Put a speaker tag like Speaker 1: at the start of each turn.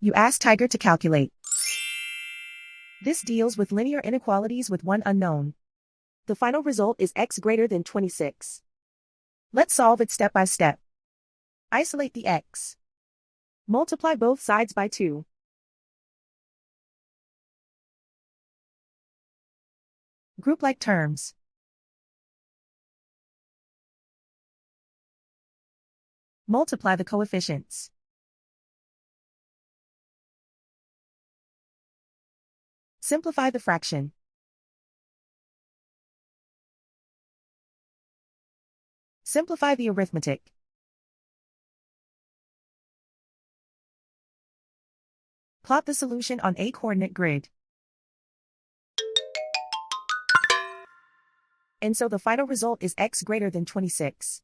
Speaker 1: You ask Tiger to calculate. This deals with linear inequalities with one unknown. The final result is x greater than 26. Let's solve it step by step. Isolate the x. Multiply both sides by 2. Group like terms. Multiply the coefficients. Simplify the fraction. Simplify the arithmetic. Plot the solution on a coordinate grid. And so the final result is x greater than 26.